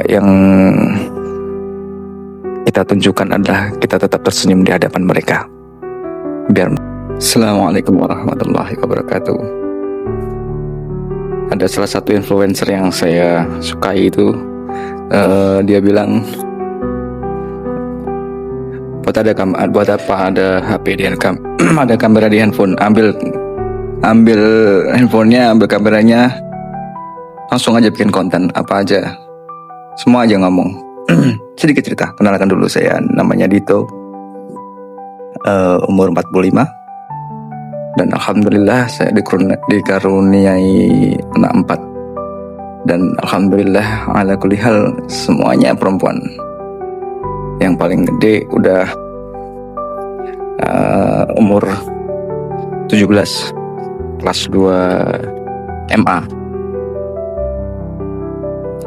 yang kita tunjukkan adalah kita tetap tersenyum di hadapan mereka. Assalamualaikum warahmatullahi wabarakatuh. Ada salah satu influencer yang saya sukai itu, dia bilang, buat apa ada HP di ada kamera di handphone, ambil handphonenya, ambil kameranya, langsung aja bikin konten apa aja, semua aja ngomong. Sedikit cerita, kenalkan dulu, saya namanya Dito, umur 45, dan alhamdulillah saya dikaruniai anak 4, dan alhamdulillah ala kulli hal semuanya perempuan. Yang paling gede udah umur 17, kelas 2 MA.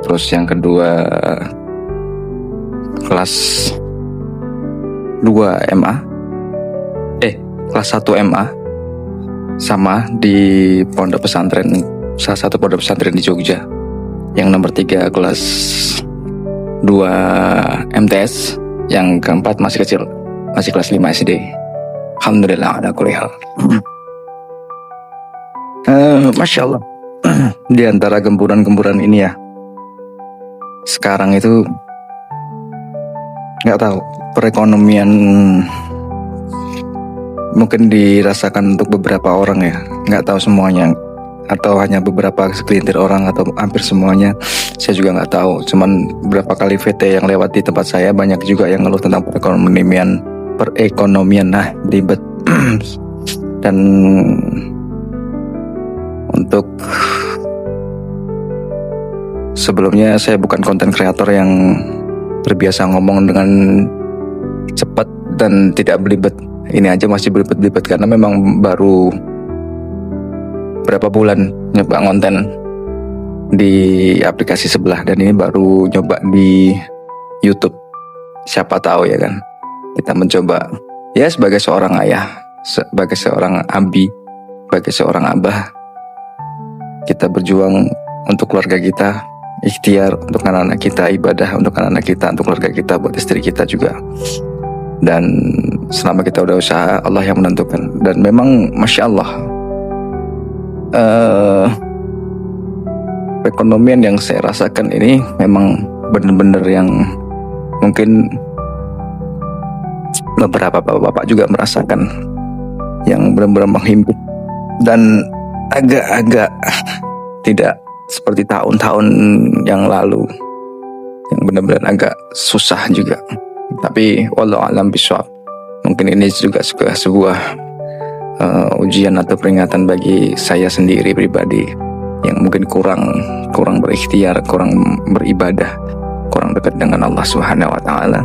Terus yang kedua kelas 2 MA, kelas 1 MA, sama di pondok pesantren, salah satu pondok pesantren di Jogja. Yang nomor 3 kelas 2 MTS, yang keempat masih kecil, masih kelas 5 SD. Alhamdulillah ala kulli hal. Masya Allah. Di antara gempuran-gempuran ini ya, sekarang itu nggak tahu, perekonomian mungkin dirasakan untuk beberapa orang ya, nggak tahu semuanya, atau hanya beberapa segelintir orang, atau hampir semuanya, saya juga nggak tahu. Cuman beberapa kali VT yang lewat di tempat saya, banyak juga yang ngeluh tentang perekonomian ribet. Dan untuk sebelumnya, saya bukan konten kreator yang terbiasa ngomong dengan cepat dan tidak belibet. Ini aja masih belibet-belibet karena memang baru berapa bulan nyoba konten di aplikasi sebelah, dan ini baru nyoba di YouTube. Siapa tahu ya kan, kita mencoba ya sebagai seorang ayah, sebagai seorang abi, sebagai seorang abah, kita berjuang untuk keluarga kita, ikhtiar untuk anak-anak kita, ibadah untuk anak-anak kita, untuk keluarga kita, buat istri kita juga. Dan selama kita udah usaha, Allah yang menentukan. Dan memang Masya Allah, perekonomian yang saya rasakan ini memang benar-benar yang mungkin beberapa bapak-bapak juga merasakan, yang benar-benar menghimpit dan agak-agak tidak seperti tahun-tahun yang lalu, yang benar-benar agak susah juga. Tapi wallahu a'lam bishawab, mungkin ini juga sebuah ujian atau peringatan bagi saya sendiri pribadi, yang mungkin kurang berikhtiar, kurang beribadah, kurang dekat dengan Allah Subhanahu wa taala,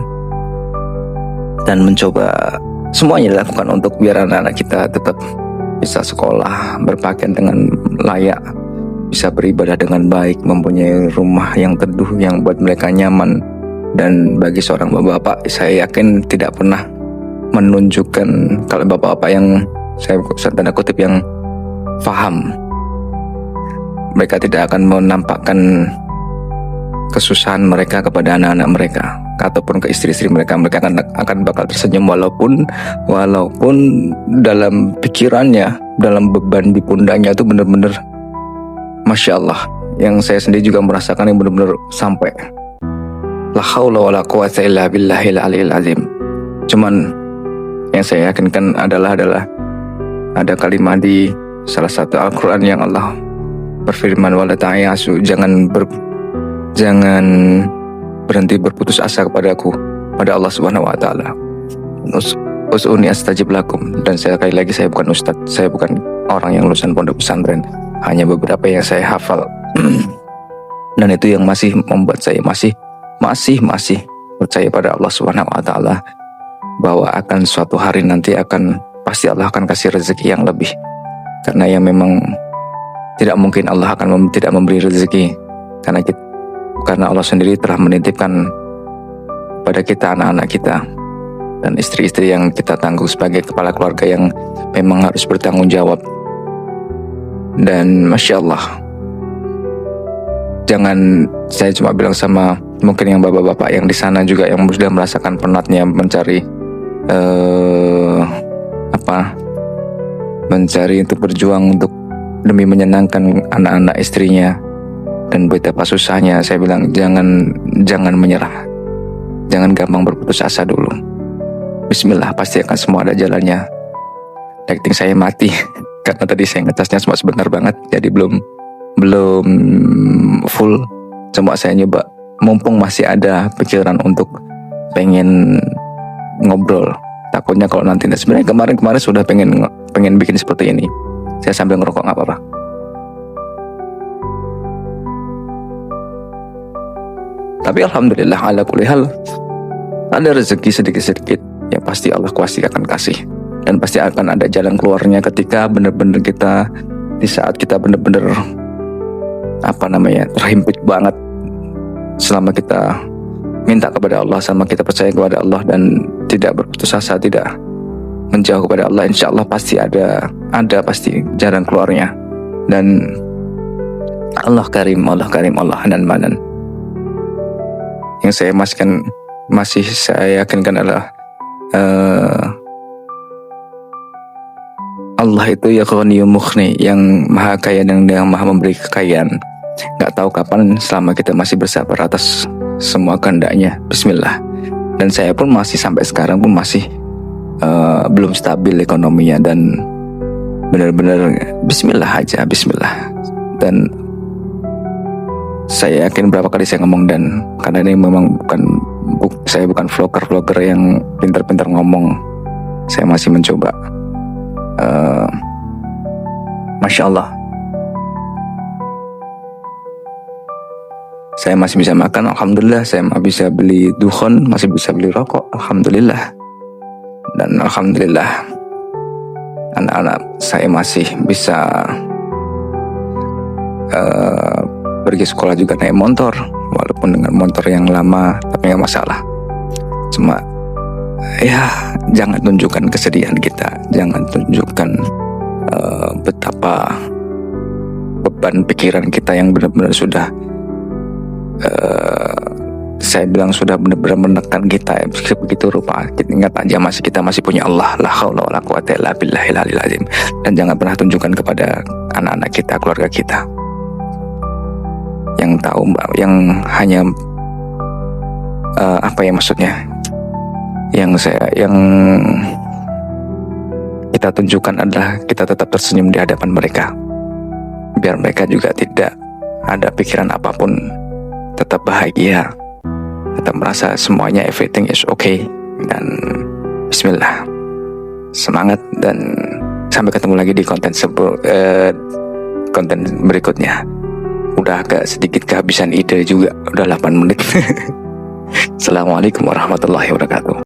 dan mencoba semuanya dilakukan untuk biar anak-anak kita tetap bisa sekolah, berpakaian dengan layak, bisa beribadah dengan baik, mempunyai rumah yang teduh yang buat mereka nyaman. Dan bagi seorang bapak-bapak, saya yakin tidak pernah menunjukkan, kalau bapak-bapak yang saya tanda kutip yang faham, mereka tidak akan menampakkan kesusahan mereka kepada anak-anak mereka ataupun ke istri-istri mereka. Mereka akan bakal tersenyum walaupun dalam pikirannya, dalam beban di pundaknya itu benar-benar Masya Allah, yang saya sendiri juga merasakan, yang benar-benar sampai la haula wala quwata illa billahil aliyil azim. Cuman yang saya yakinkan adalah ada kalimat di salah satu Al-Quran yang Allah berfirman, wala ta'yasu, jangan berhenti berputus asa kepadaku, pada Allah Subhanahu wa taala. Us'uni astajib lakum. Dan sekali lagi, saya bukan ustadz, saya bukan orang yang lulusan pondok pesantren, hanya beberapa yang saya hafal. Dan itu yang masih membuat saya masih percaya pada Allah Subhanahu wa taala, bahwa akan suatu hari nanti pasti Allah akan kasih rezeki yang lebih. Karena yang memang tidak mungkin Allah akan tidak memberi rezeki, karena Allah sendiri telah menitipkan pada kita anak-anak kita dan istri-istri yang kita tangguh sebagai kepala keluarga, yang memang harus bertanggung jawab. Dan Masya Allah, jangan saya cuma bilang sama Mungkin yang bapak-bapak yang di sana juga yang sudah merasakan penatnya mencari mencari untuk berjuang untuk demi menyenangkan anak-anak istrinya dan betapa susahnya. Saya bilang jangan menyerah, jangan gampang berputus asa dulu. Bismillah, pasti akan semua ada jalannya. Lighting saya mati karena tadi saya ngecasnya cuma sebentar banget, jadi belum full. Cuma saya nyoba, mumpung masih ada pikiran untuk pengen ngobrol. Takutnya kalau nanti, sebenarnya kemarin sudah pengen bikin seperti ini. Saya sambil ngerokok nggak apa-apa. Tapi alhamdulillah ala kulli hal, ada rezeki sedikit-sedikit ya pasti Allah akan kasih, dan pasti akan ada jalan keluarnya ketika benar-benar kita, di saat kita benar-benar terhimpit banget, selama kita minta kepada Allah, sama kita percaya kepada Allah dan tidak berputus asa, tidak menjauh kepada Allah, insya Allah pasti ada pasti jalan keluarnya. Dan Allah karim, Allah hanan manan. Yang saya masih saya yakinkan adalah Allah itu ya Ghaniyyun Mughni, yang maha kaya dan yang maha memberi kekayaan. Gak tahu kapan, selama kita masih bersabar atas semua kehendaknya. Bismillah. Dan saya pun masih sampai sekarang pun masih belum stabil ekonominya, dan benar-benar Bismillah aja, Bismillah. Dan saya yakin berapa kali saya ngomong, dan karena ini memang saya bukan vlogger yang pintar-pintar ngomong, saya masih mencoba. Masya Allah, saya masih bisa makan, alhamdulillah. Saya masih bisa beli dukhon, masih bisa beli rokok, alhamdulillah. Dan alhamdulillah anak-anak saya masih bisa pergi sekolah juga naik motor, walaupun dengan motor yang lama, tapi nggak masalah. Cuma ya jangan tunjukkan kesedihan kita, jangan tunjukkan betapa beban pikiran kita yang benar-benar sudah saya bilang sudah benar-benar menekan kita begitu rupa. Kita ingat aja kita masih punya Allah, la haula wala quwata illa billahil aliyil azim. Dan jangan pernah tunjukkan kepada anak-anak kita, keluarga kita, yang tahu, yang hanya yang kita tunjukkan adalah kita tetap tersenyum di hadapan mereka, biar mereka juga tidak ada pikiran apapun, tetap bahagia, tetap merasa semuanya everything is okay. Dan Bismillah, semangat, dan sampai ketemu lagi di konten berikutnya. Udah agak sedikit kehabisan ide juga, udah 8 menit. Assalamualaikum warahmatullahi wabarakatuh.